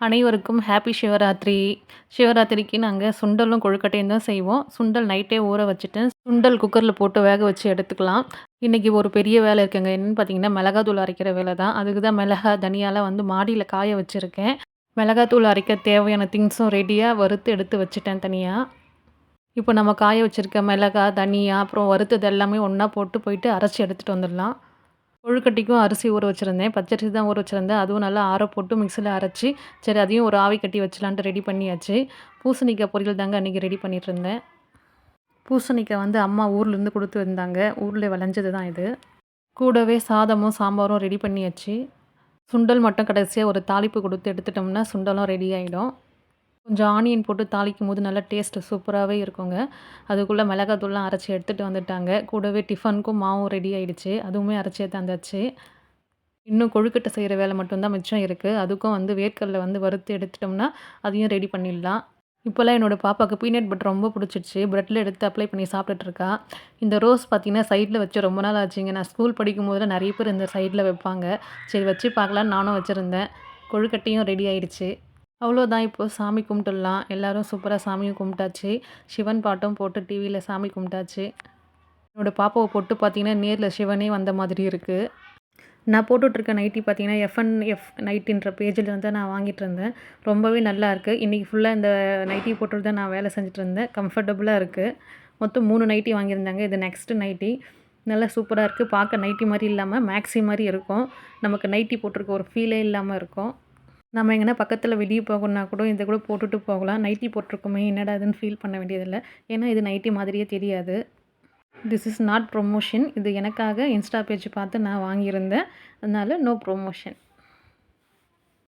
அனைவருக்கும் ஹாப்பி சிவராத்திரி. சிவராத்திரிக்கு நாங்க சுண்டலும், கொழுக்கட்டையும் தான் செய்வோம். சுண்டல் நைட்டே ஊற வச்சுட்டேன். சுண்டல் குக்கர்ல போட்டு வேக வச்சு எடுத்துக்கலாம். இன்னைக்கு ஒரு பெரிய வேலை இருக்குங்க. என்னன்னு பார்த்தீங்கன்னா, மிளகாத்தூள் அரைக்கிற வேலை தான். அதுக்கு தான் மிளகா, தனியாலாம் வந்து மாடியில காய வச்சிருக்கேன். மிளகாத்தூள் அரைக்க தேவையான திங்ஸும் ரெடியா வறுத்து எடுத்து வச்சுட்டேன் தனியா. இப்போ நம்ம காய வச்சிருக்க மிளகா, தனியா, அப்புறம் வறுத்தது எல்லாமே ஒண்ணா போட்டு போயிட்டு அரைச்சு எடுத்துட்டு வந்துடலாம். கொழுக்கட்டைக்கும் அரிசி ஊற வச்சிருந்தேன். பச்சரிசி தான் ஊற வச்சிருந்தேன். அதுவும் நல்லா ஆற போட்டு மிக்ஸில அரைச்சு, சரி அதையும் ஒரு ஆவி கட்டி வச்சலான்ட்டு ரெடி பண்ணியாச்சு. பூசணிக்காய் பொரியல் தாங்க அன்றைக்கி ரெடி பண்ணிட்டுருந்தேன். பூசணிக்காய் வந்து அம்மா ஊர்லேருந்து குடுத்து வந்தாங்க. ஊர்ல விளைஞ்சது தான் இது. கூடவே சாதமும், சாம்பாரும் ரெடி பண்ணியாச்சு. சுண்டல் மட்டும் கடைசியா ஒரு தாளிப்பு குடுத்து எடுத்துட்டோம்னா, சுண்டலும் ரெடி ஆயிடும். கொஞ்சம் ஆனியன் போட்டு தாளிக்கும்போது நல்லா டேஸ்ட்டு சூப்பராவே இருக்குங்க. அதுக்குள்ள மிளகாத்தூள்லாம் அரைச்சு எடுத்துட்டு வந்துட்டாங்க. கூடவே டிஃபனுக்கும் மாவும் ரெடி ஆயிடுச்சு. அதுவுமே அரைச்சே தந்தாச்சு. இன்னும் கொழுக்கட்டை செய்ற வேலை மட்டும் தான் மிச்சம் இருக்கு. அதுக்கும் வந்து வேர்க்கடல வந்து வறுத்து எடுத்துட்டோம்னா, அதையும் ரெடி பண்ணிடலாம். இப்போலாம் என்னோட பாப்பாவுக்கு பீனட் பட்டர் ரொம்ப பிடிச்சிருச்சு. பிரெட்ல எடுத்து அப்ளை பண்ணி சாப்பிட்டுட்டு இருக்கா. இந்த ரோஸ் பார்த்தீங்கன்னா, சைட்ல வச்சு ரொம்ப நாள் ஆச்சுங்க. நான் ஸ்கூல் படிக்கும்போதெல்லாம் நெறைய பேர் இந்த சைட்ல வைப்பாங்க. சரி வச்சு பார்க்கலான்னு நானும் வச்சிருந்தேன். கொழுக்கட்டையும் ரெடி ஆயிடுச்சு. அவ்வளோதான் இப்போ சாமி கும்பிட்டுடலாம். எல்லாரும் சூப்பரா சாமியும் கும்பிட்டாச்சு. சிவன் பாட்டும் போட்டு டிவியில சாமி கும்பிட்டாச்சு. என்னோட பாப்பாவ பொட்டு பார்த்தீங்கன்னா, நேர்ல சிவனே வந்த மாதிரி இருக்கு. நான் போட்டுட்ருக்க நைட்டி பார்த்தீங்கன்னா, எஃப்என்எஃப் நைட்டின்ற பேஜில வந்து நான் வாங்கிட்டுருந்தேன். ரொம்பவே நல்லாயிருக்கு. இன்றைக்கி ஃபுல்லா இந்த நைட்டி போட்டுட்டு தான் நான் வேலை செஞ்சுட்டுருந்தேன். கம்ஃபர்டபுளா இருக்குது. மொத்தம் 3 நைட்டி வாங்கியிருந்தாங்க. இது நெக்ஸ்ட்டு நைட்டி. நல்லா சூப்பரா இருக்குது. பார்க்க நைட்டி மாரி இல்லாம, மேக்ஸி மாரி இருக்கும். நமக்கு நைட்டி போட்டிருக்க ஒரு ஃபீலே இல்லாம இருக்கும். நம்ம எங்கனா பக்கத்தில வெளிய போகணும்னா கூட இத கூட போட்டுட்டு போகலாம். நைட்டி போட்டிருக்கோமே என்னடா இதுன்னு ஃபீல் பண்ண வேண்டியதில்ல. ஏன்னா இது நைட்டி மாதிரியே தெரியாது. This is not promotion. இது எனக்காக இன்ஸ்டா பேஜ் பார்த்து நான் வாங்கியிருந்தேன். அதனால நோ ப்ரொமோஷன்.